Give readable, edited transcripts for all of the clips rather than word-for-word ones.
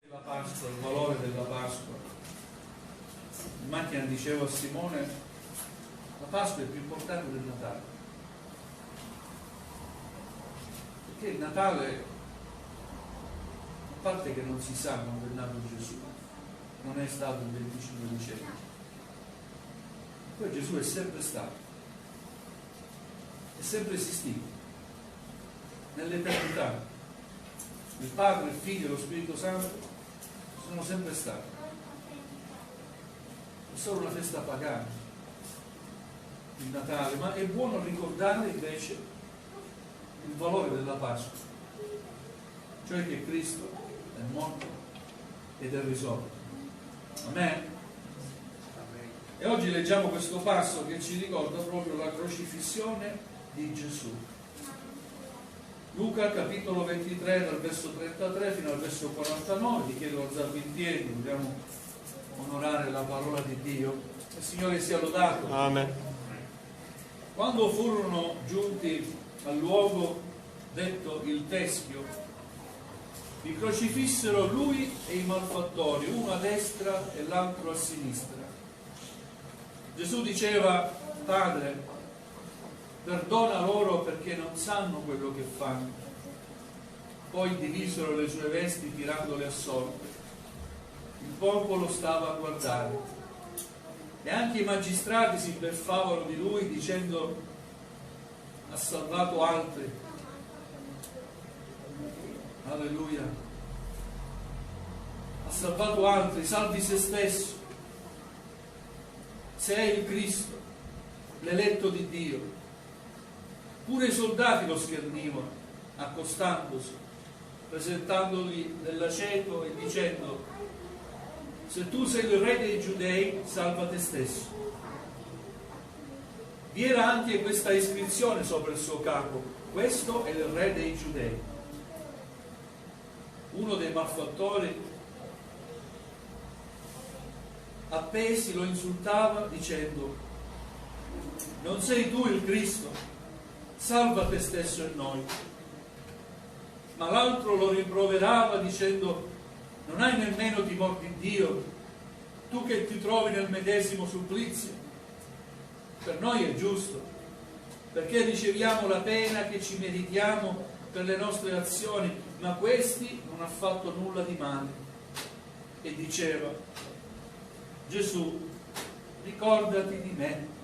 La Pasqua, il valore della Pasqua. In macchina dicevo a Simone, la Pasqua è più importante del Natale, perché il Natale, a parte che non si sa quando è nato Gesù, non è stato il 25 dicembre, poi Gesù è sempre stato, è sempre esistito nell'eternità. Il Padre, il Figlio e lo Spirito Santo sono sempre stati. È solo una festa pagana, il Natale, ma è buono ricordare invece il valore della Pasqua, cioè che Cristo è morto ed è risorto. Amen? E oggi leggiamo questo passo che ci ricorda proprio la crocifissione di Gesù. Luca capitolo 23 dal verso 33 fino al verso 49, ti chiedo alzarvi in piedi, vogliamo onorare la parola di Dio. Il Signore sia lodato. Amen. Quando furono giunti al luogo detto il Teschio, li crocifissero lui e i malfattori, uno a destra e l'altro a sinistra. Gesù diceva: Padre, perdona loro perché non sanno quello che fanno. Poi divisero le sue vesti tirandole a sorte. Il popolo stava a guardare e anche i magistrati si beffavano di lui dicendo: ha salvato altri. Alleluia. Ha salvato altri, salvi se stesso. Se è il Cristo, l'eletto di Dio. Pure i soldati lo schernivano, accostandosi, presentandogli dell'aceto e dicendo: se tu sei il re dei Giudei, salva te stesso. Vi era anche questa iscrizione sopra il suo capo: questo è il re dei Giudei. Uno dei malfattori, appesi, lo insultava dicendo: non sei tu il Cristo? Salva te stesso e noi. Ma l'altro lo rimproverava dicendo: non hai nemmeno timore di Dio, tu che ti trovi nel medesimo supplizio? Per noi è giusto, perché riceviamo la pena che ci meritiamo per le nostre azioni, ma questi non ha fatto nulla di male. E diceva: Gesù, ricordati di me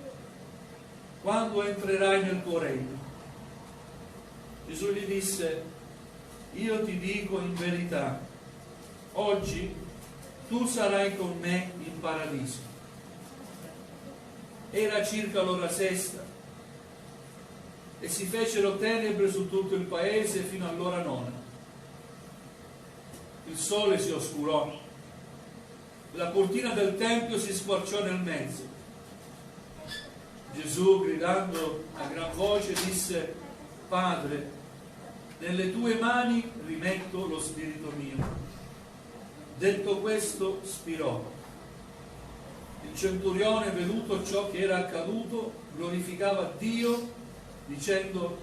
quando entrerai nel tuo regno. Gesù gli disse: io ti dico in verità, oggi tu sarai con me in paradiso. Era circa l'ora sesta e si fecero tenebre su tutto il paese fino all'ora nona. Il sole si oscurò, la cortina del tempio si squarciò nel mezzo. Gesù, gridando a gran voce, disse: Padre, nelle tue mani rimetto lo spirito mio. Detto questo, spirò. Il centurione, veduto ciò che era accaduto, glorificava Dio, dicendo: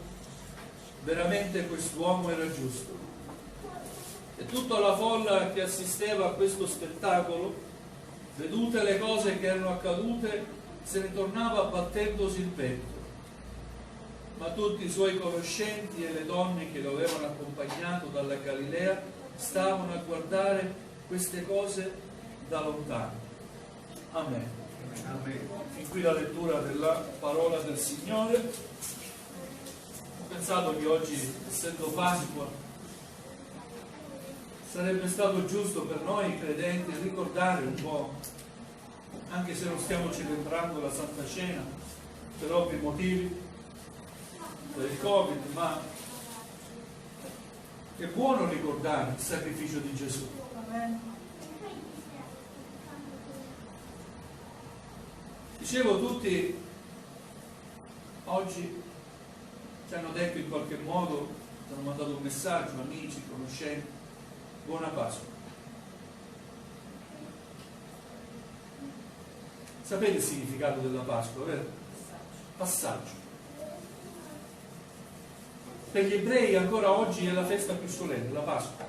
veramente quest'uomo era giusto. E tutta la folla che assisteva a questo spettacolo, vedute le cose che erano accadute, se ne tornava battendosi il petto. Ma tutti i suoi conoscenti e le donne che lo avevano accompagnato dalla Galilea stavano a guardare queste cose da lontano. Amen. Amen. Fin qui la lettura della parola del Signore. Ho pensato che oggi, essendo Pasqua, sarebbe stato giusto per noi credenti ricordare un po', anche se non stiamo celebrando la Santa Cena per ovvi motivi, per il Covid, ma è buono ricordare il sacrificio di Gesù. Dicevo, tutti oggi ci hanno detto in qualche modo, ci hanno mandato un messaggio, amici, conoscenti: buona Pasqua. Sapete il significato della Pasqua, vero? Passaggio. Per gli ebrei ancora oggi è la festa più solenne, la Pasqua.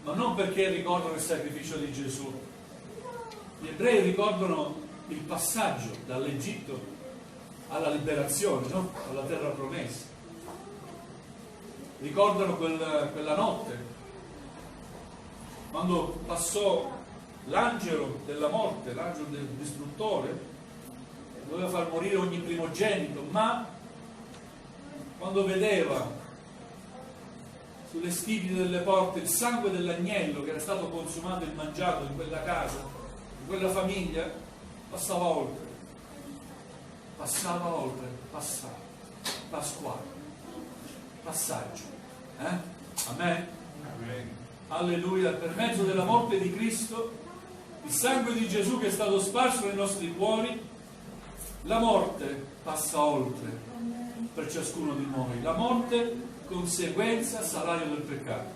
ma non perché ricordano il sacrificio di Gesù. Gli ebrei ricordano il passaggio dall'Egitto alla liberazione, no? Alla terra promessa. Ricordano quella notte, quando passò l'angelo della morte, l'angelo del distruttore, doveva far morire ogni primogenito, ma quando vedeva sulle stipite delle porte il sangue dell'agnello che era stato consumato e mangiato in quella casa, in quella famiglia, passava oltre, pasquale, passaggio. Amen? Amen. Alleluia. Per mezzo della morte di Cristo, il sangue di Gesù che è stato sparso nei nostri cuori, la morte passa oltre per ciascuno di noi. La morte, conseguenza, salario del peccato,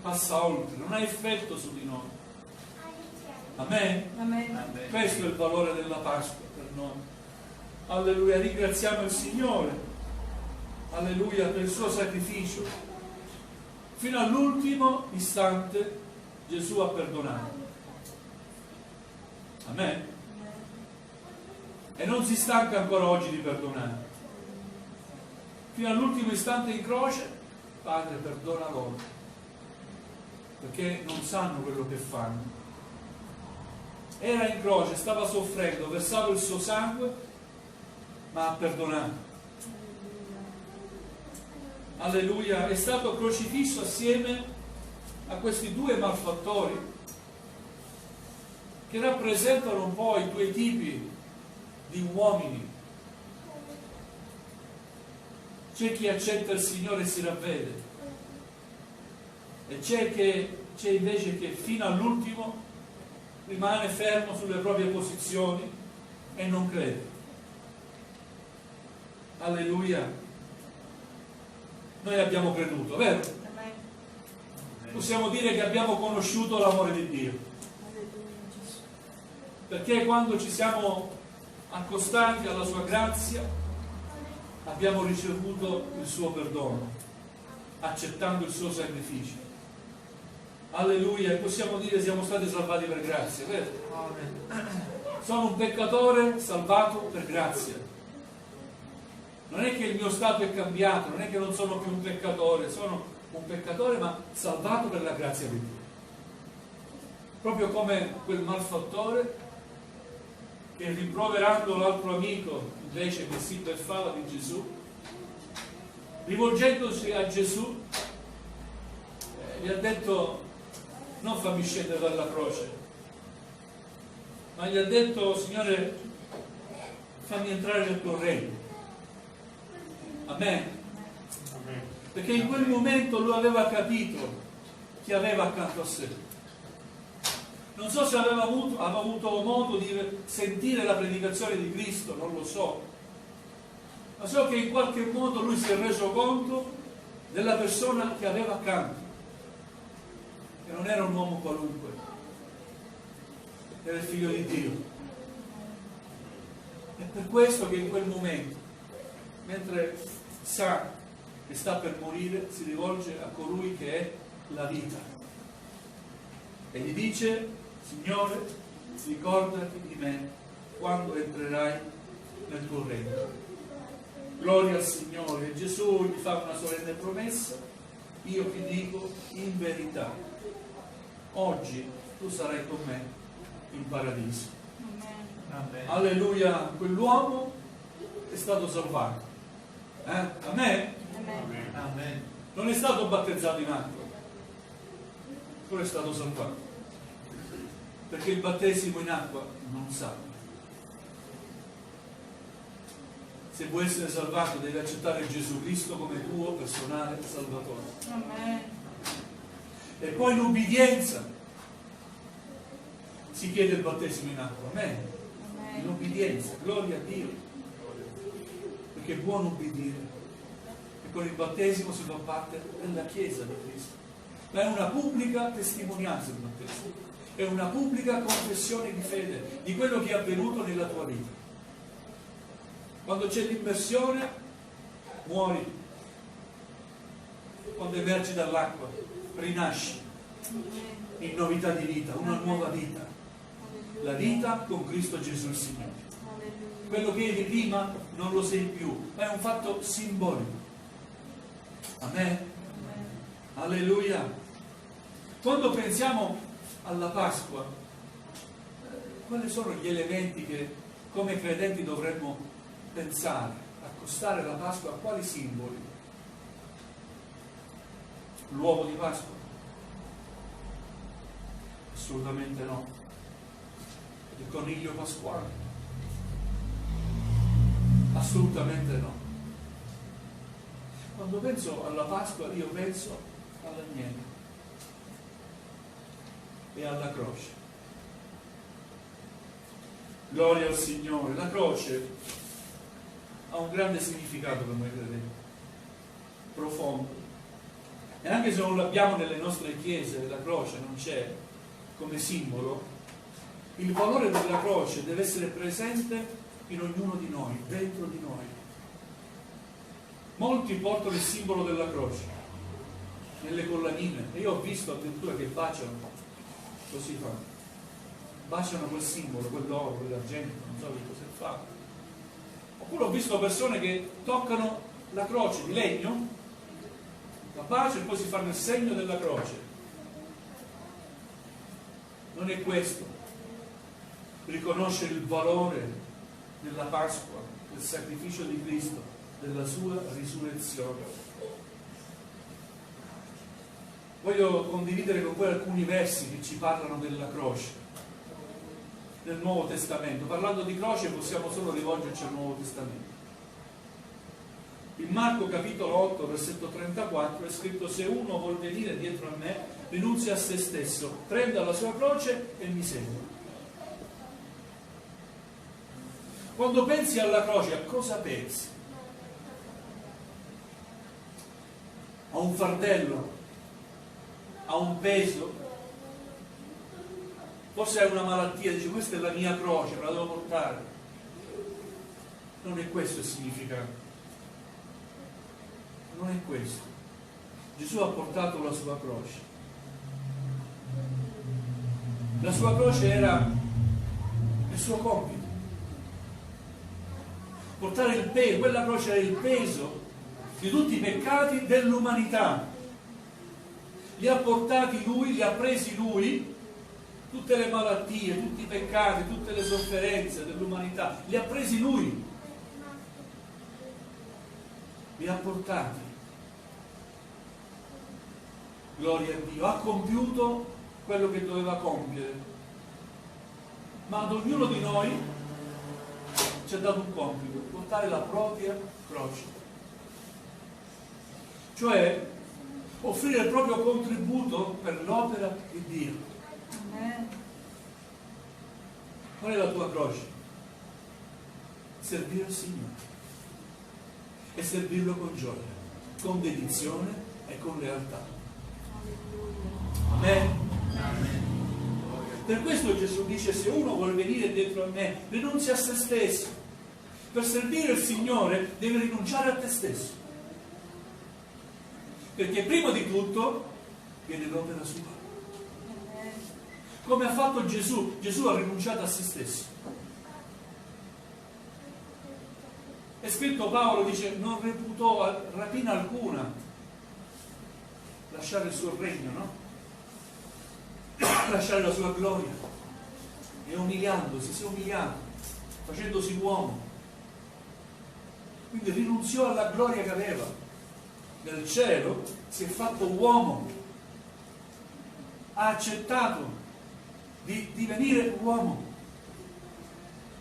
passa oltre, non ha effetto su di noi. Amen? Amen. Questo è il valore della Pasqua per noi. Alleluia, ringraziamo il Signore, alleluia, per il suo sacrificio. Fino all'ultimo istante Gesù ha perdonato. Amen? E non si stanca ancora oggi di perdonare. Fino all'ultimo istante in croce, Padre, perdona loro, perché non sanno quello che fanno. Era in croce, stava soffrendo, versava il suo sangue, ma ha perdonato. Alleluia, è stato crocifisso assieme a questi due malfattori che rappresentano un po' i due tipi di uomini. C'è chi accetta il Signore e si ravvede, e c'è invece che fino all'ultimo rimane fermo sulle proprie posizioni e non crede. Alleluia. Noi abbiamo creduto, vero? Possiamo dire che abbiamo conosciuto l'amore di Dio, perché quando ci siamo accostati alla sua grazia abbiamo ricevuto il suo perdono, accettando il suo sacrificio. Alleluia, e possiamo dire siamo stati salvati per grazia, vero? Sono un peccatore salvato per grazia. Non è che il mio stato è cambiato, non è che non sono più un peccatore, sono un peccatore ma salvato per la grazia di Dio. Proprio come quel malfattore che, rimproverando l'altro amico invece che si beffava di Gesù, rivolgendosi a Gesù, gli ha detto: non fammi scendere dalla croce, ma gli ha detto: Signore, fammi entrare nel tuo regno. Amen. Perché in quel momento lui aveva capito chi aveva accanto a sé. Non so se aveva avuto modo di sentire la predicazione di Cristo, non lo so, ma so che in qualche modo lui si è reso conto della persona che aveva accanto, che non era un uomo qualunque, era il figlio di Dio. È per questo che in quel momento, mentre sa che sta per morire, si rivolge a colui che è la vita e gli dice: Signore, ricordati di me quando entrerai nel tuo regno. Gloria al Signore. E Gesù gli fa una solenne promessa: io ti dico in verità, oggi tu sarai con me in paradiso. Amen. Alleluia. Quell'uomo è stato salvato. Amen? Amen. Non è stato battezzato in acqua, però è stato salvato, perché il battesimo in acqua non salva. Se vuoi essere salvato devi accettare Gesù Cristo come tuo personale Salvatore. Amen. E poi in ubbidienza si chiede il battesimo in acqua. Amen. In ubbidienza, gloria a Dio, perché è buono ubbidire, e con il battesimo si fa parte della Chiesa di Cristo. Ma è una pubblica testimonianza il battesimo, è una pubblica confessione di fede di quello che è avvenuto nella tua vita. Quando c'è l'immersione muori, quando emergi dall'acqua rinasci in novità di vita, una nuova vita, la vita con Cristo Gesù il Signore. Quello che eri prima non lo sei più, ma è un fatto simbolico. Amen? Alleluia. Quando pensiamo alla Pasqua, quali sono gli elementi che come credenti dovremmo pensare, accostare la Pasqua a quali simboli? L'uovo di Pasqua? Assolutamente no. Il coniglio pasquale? Assolutamente no. Quando penso alla Pasqua io penso all'agnello e alla croce. Gloria al Signore. La croce ha un grande significato per noi credenti, profondo. E anche se non l'abbiamo nelle nostre chiese, la croce non c'è come simbolo, il valore della croce deve essere presente in ognuno di noi, dentro di noi. Molti portano il simbolo della croce nelle collanine, e io ho visto addirittura che baciano, così fanno, baciano quel simbolo, quell'oro, quell'argento, non so che cosa è fatto. Oppure ho visto persone che toccano la croce di legno, la baciano e poi si fanno il segno della croce. Non è questo riconoscere il valore della Pasqua, del sacrificio di Cristo, della sua risurrezione. Voglio condividere con voi alcuni versi che ci parlano della croce nel Nuovo Testamento. Parlando di croce possiamo solo rivolgerci al Nuovo Testamento. In Marco capitolo 8 versetto 34 è scritto: se uno vuol venire dietro a me, rinunzi a se stesso, prenda la sua croce e mi segua. Quando pensi alla croce, a cosa pensi? A un fardello? A un peso? Forse è una malattia, dici questa è la mia croce, me la devo portare. Non è questo il significato. Non è questo. Gesù ha portato la sua croce. La sua croce era il suo compito. Portare il peso, quella croce era il peso di tutti i peccati dell'umanità. Li ha portati lui, li ha presi lui, tutte le malattie, tutti i peccati, tutte le sofferenze dell'umanità, li ha presi lui. Li ha portati. Gloria a Dio. Ha compiuto quello che doveva compiere. Ma ad ognuno di noi ci ha dato un compito: portare la propria croce. Cioè offrire il proprio contributo per l'opera di Dio. Qual è la tua croce? Servire il Signore. E servirlo con gioia, con dedizione e con lealtà. Amen. Per questo Gesù dice: se uno vuole venire dietro a me, rinunzia a se stesso. Per servire il Signore devi rinunciare a te stesso, perché prima di tutto viene l'opera sua. Come ha fatto Gesù? Gesù ha rinunciato a se stesso. È scritto, Paolo dice, non reputò rapina alcuna lasciare il suo regno, no? Lasciare la sua gloria, e umiliandosi, si è umiliato, facendosi uomo. Quindi rinunziò alla gloria che aveva nel cielo, si è fatto uomo, ha accettato di divenire uomo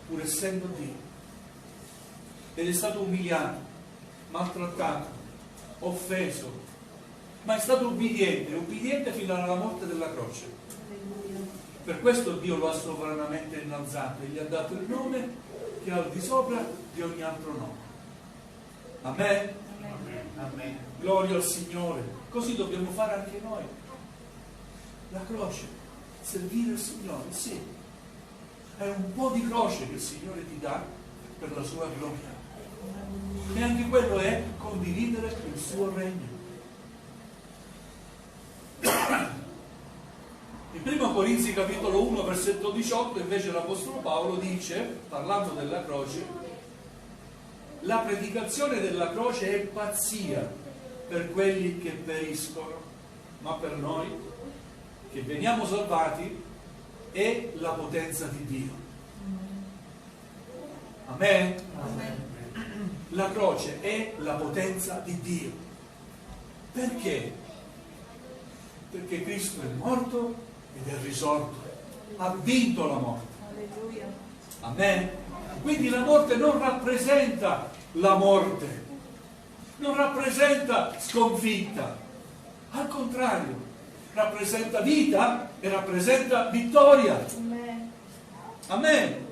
pur essendo Dio, ed è stato umiliato, maltrattato, offeso, ma è stato ubbidiente fino alla morte della croce. Per questo Dio lo ha sovranamente innalzato e gli ha dato il nome che è al di sopra di ogni altro nome. Amen? Amen. Gloria al Signore. Così dobbiamo fare anche noi. La croce, servire il Signore, sì. È un po' di croce che il Signore ti dà per la sua gloria. E anche quello è condividere il suo regno. Corinzi capitolo 1 versetto 18 invece l'Apostolo Paolo dice, parlando della croce: la predicazione della croce è pazzia per quelli che periscono, ma per noi che veniamo salvati è la potenza di Dio. Amen? La croce è la potenza di Dio. Perché? Perché Cristo è morto ed è risorto, ha vinto la morte. Alleluia. Amen? Quindi la morte non rappresenta la morte, non rappresenta sconfitta, al contrario, rappresenta vita e rappresenta vittoria. Amen. Amen?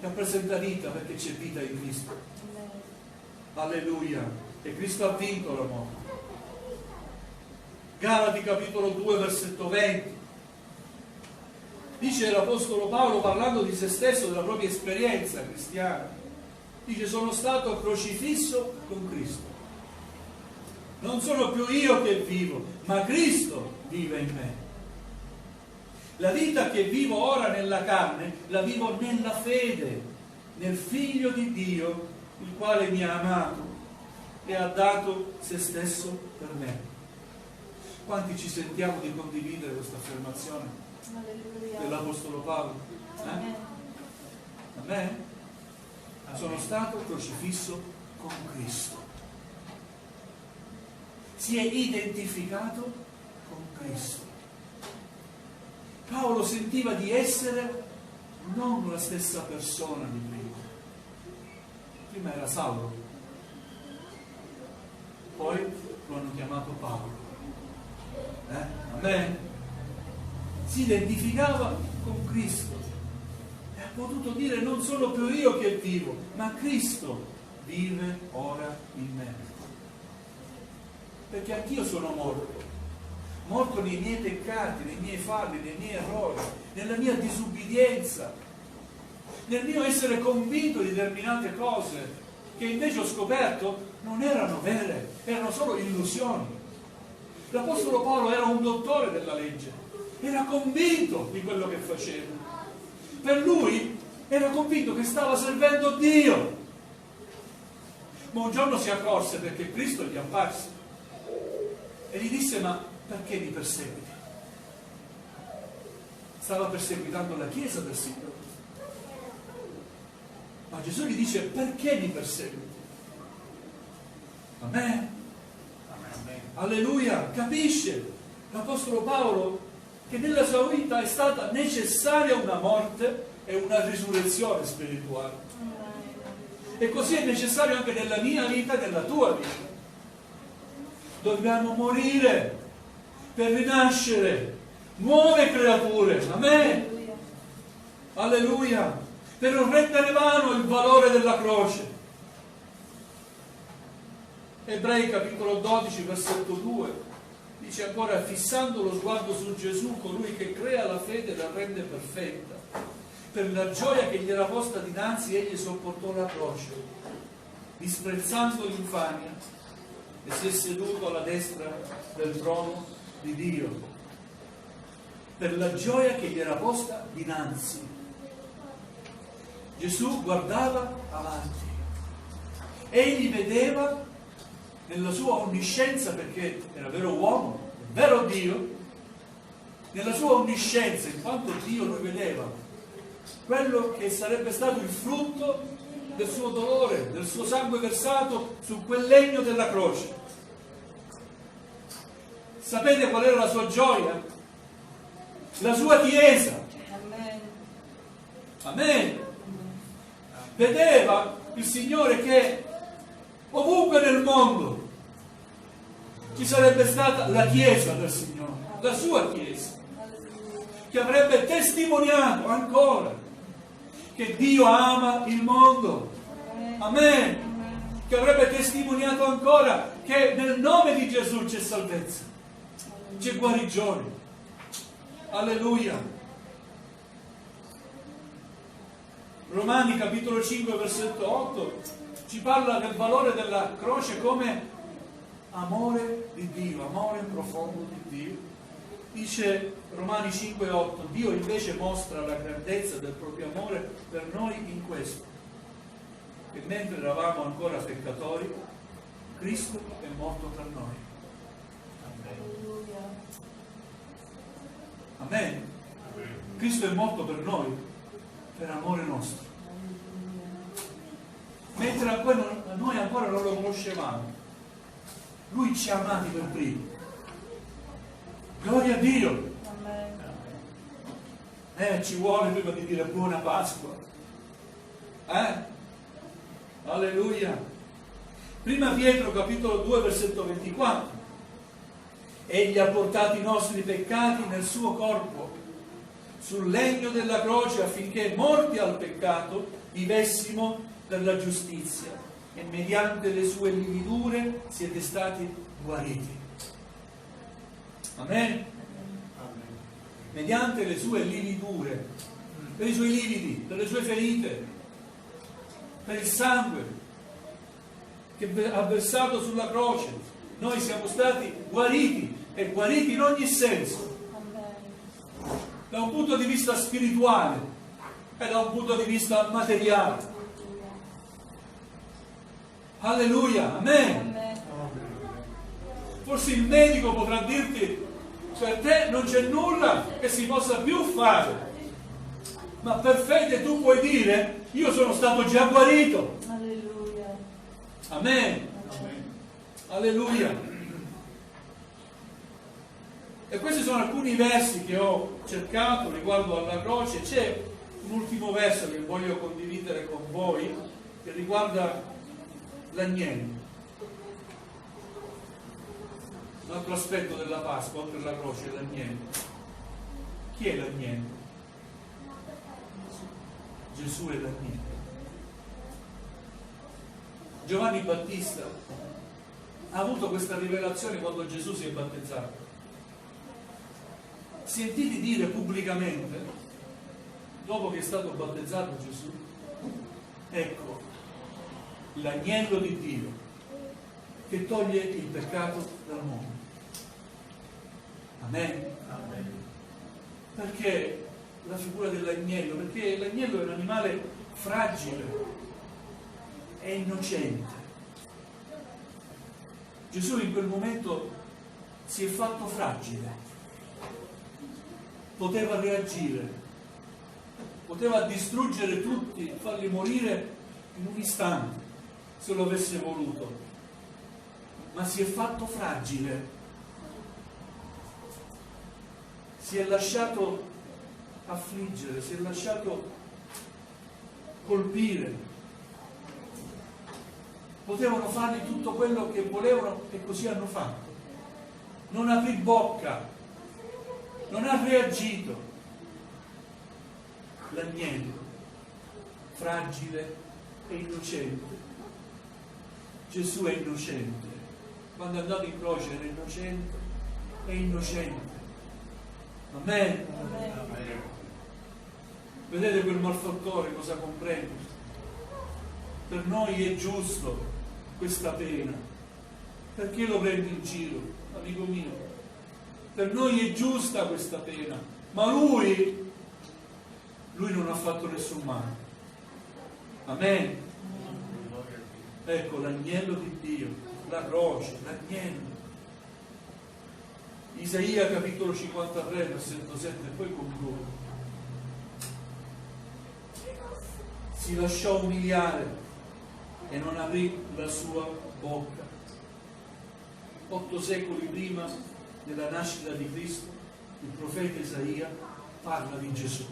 Rappresenta vita perché c'è vita in Cristo. Amen. Alleluia. E Cristo ha vinto la morte. Galati capitolo 2 versetto 20. Dice l'Apostolo Paolo, parlando di se stesso, della propria esperienza cristiana, dice: sono stato crocifisso con Cristo. Non sono più io che vivo, ma Cristo vive in me. La vita che vivo ora nella carne, la vivo nella fede, nel Figlio di Dio, il quale mi ha amato e ha dato se stesso per me. Quanti ci sentiamo di condividere questa affermazione Alleluia. dell'Apostolo Paolo? Amen. Amen? Sono stato crocifisso con Cristo. Si è identificato con Cristo. Paolo sentiva di essere non la stessa persona di prima. Prima era Saulo, poi lo hanno chiamato Paolo. Amen? Si identificava con Cristo e ha potuto dire: non sono più io che vivo, ma Cristo vive ora in me. Perché anch'io sono morto nei miei peccati, nei miei falli, nei miei errori, nella mia disubbidienza, nel mio essere convinto di determinate cose che invece ho scoperto non erano vere, erano solo illusioni. L'Apostolo Paolo era un dottore della legge, era convinto di quello che faceva. Per lui era convinto che stava servendo Dio. Ma un giorno si accorse, perché Cristo gli apparse e gli disse: ma perché mi perseguiti? Stava perseguitando la Chiesa del Signore. Ma Gesù gli dice: perché mi perseguiti? Amen? Alleluia. Capisce l'Apostolo Paolo che nella sua vita è stata necessaria una morte e una risurrezione spirituale. E così è necessario anche nella mia vita e nella tua vita. Dobbiamo morire per rinascere nuove creature. Amen? Alleluia. Per non rendere vano il valore della croce. Ebrei capitolo 12 versetto 2 dice ancora: fissando lo sguardo su Gesù, colui che crea la fede e la rende perfetta, per la gioia che gli era posta dinanzi egli sopportò la croce, disprezzando l'infamia, e si è seduto alla destra del trono di Dio. Per la gioia che gli era posta dinanzi. Gesù guardava avanti, egli vedeva nella sua onniscienza, perché era vero uomo, vero Dio, nella sua onniscienza, in quanto Dio, lui vedeva quello che sarebbe stato il frutto del suo dolore, del suo sangue versato su quel legno della croce. Sapete qual era la sua gioia? La sua Chiesa. Amen. Amen. Vedeva il Signore che ovunque nel mondo ci sarebbe stata la Chiesa del Signore, la sua Chiesa, che avrebbe testimoniato ancora che Dio ama il mondo. Amen. Che avrebbe testimoniato ancora che nel nome di Gesù c'è salvezza, c'è guarigione. Alleluia. Romani capitolo 5 versetto 8 ci parla del valore della croce come amore di Dio, amore profondo di Dio, Dice Romani 5,8: Dio invece mostra la grandezza del proprio amore per noi in questo, che mentre eravamo ancora peccatori, Cristo è morto per noi. Alleluia. Amen. Cristo è morto per noi, per amore nostro. Mentre noi ancora non lo conoscevamo, Lui ci ha amati per primo. Gloria a Dio! Amen. Ci vuole prima di dire buona Pasqua. Alleluia! Prima Pietro capitolo 2 versetto 24: Egli ha portato i nostri peccati nel suo corpo sul legno della croce, affinché morti al peccato vivessimo per la giustizia, e mediante le sue lividure siete stati guariti. Amen. Mediante le sue lividure, per i suoi lividi, per le sue ferite, per il sangue che ha versato sulla croce, noi siamo stati guariti, e guariti in ogni senso, Amen. da un punto di vista spirituale e da un punto di vista materiale. Alleluia, amen. Amen. Forse il medico potrà dirti: per te non c'è nulla che si possa più fare, ma per fede tu puoi dire: io sono stato già guarito. Alleluia. Amen. Alleluia. E questi sono alcuni versi che ho cercato riguardo alla croce. C'è un ultimo verso che voglio condividere con voi, che riguarda l'agnello. Un altro aspetto della Pasqua, oltre alla croce, è l'agnello. Chi è l'agnello? Gesù è l'agnello. Giovanni Battista ha avuto questa rivelazione quando Gesù si è battezzato. Sentiti dire pubblicamente, dopo che è stato battezzato Gesù: ecco l'agnello di Dio che toglie il peccato dal mondo. Amen. Amen. Perché la figura dell'agnello? Perché l'agnello è un animale fragile e innocente. Gesù in quel momento si è fatto fragile, poteva reagire, poteva distruggere tutti, farli morire in un istante se lo avesse voluto, ma si è fatto fragile, si è lasciato affliggere, si è lasciato colpire. Potevano fargli tutto quello che volevano e così hanno fatto. Non aprì bocca, non ha reagito. L'agnello, fragile e innocente. Gesù è innocente. Quando è andato in croce era innocente e innocente. Amen. Amen. Vedete quel malfattore cosa comprende? Per noi è giusto questa pena. Perché lo prendi in giro, amico mio? Per noi è giusta questa pena, ma lui non ha fatto nessun male. Amen. Ecco l'agnello di Dio, la croce, l'agnello. Isaia capitolo 53 versetto 7, e poi concludo. Si lasciò umiliare e non aprì la sua bocca. 8 secoli prima della nascita di Cristo, il profeta Isaia parla di Gesù.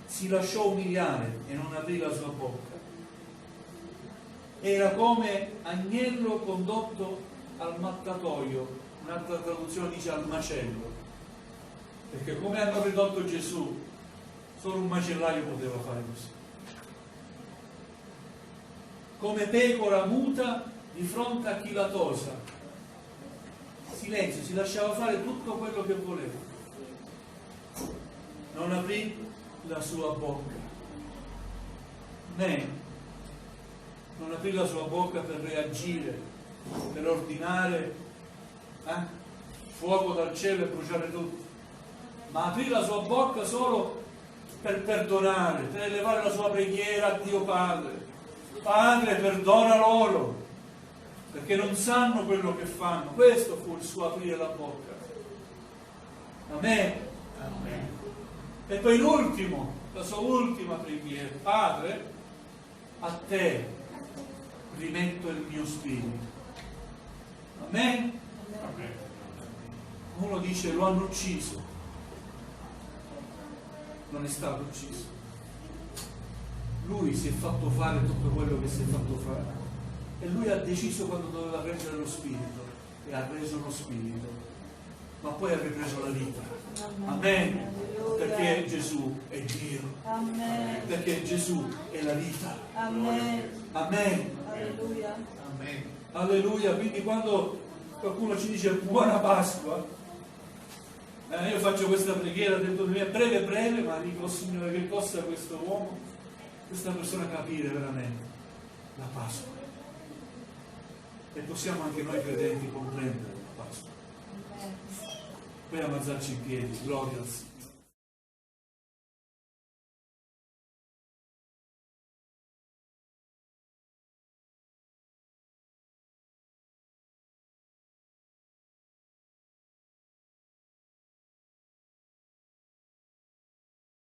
Si lasciò umiliare e non aprì la sua bocca. Era come agnello condotto al mattatoio, un'altra traduzione dice al macello, perché come hanno ridotto Gesù, solo un macellaio poteva fare così. Come pecora muta di fronte a chi la tosa. Silenzio, si lasciava fare tutto quello che voleva. Non aprì la sua bocca. Né non aprì la sua bocca per reagire, per ordinare fuoco dal cielo e bruciare tutto, ma aprì la sua bocca solo per perdonare, per elevare la sua preghiera a Dio Padre. Padre, perdona loro, perché non sanno quello che fanno. Questo fu il suo aprire la bocca. Amen. Amen. E poi l'ultimo, la sua ultima preghiera: Padre, a te rimetto il mio spirito. Amen. Amen. Uno dice: lo hanno ucciso. Non è stato ucciso. Lui si è fatto fare tutto quello che si è fatto fare, e lui ha deciso quando doveva prendere lo spirito, e ha preso lo spirito, ma poi ha ripreso la vita. Amen. Perché Gesù è Dio. Amen. Perché Gesù è la vita. Amen. Amen. Alleluia. Amen. Alleluia. Quindi quando qualcuno ci dice buona Pasqua, io faccio questa preghiera dentro di me, breve, ma dico: Signore, che possa questo uomo, questa persona capire veramente la Pasqua, e possiamo anche noi credenti comprendere la Pasqua. Amen. Poi ammazzarci in piedi, gloria al Signore.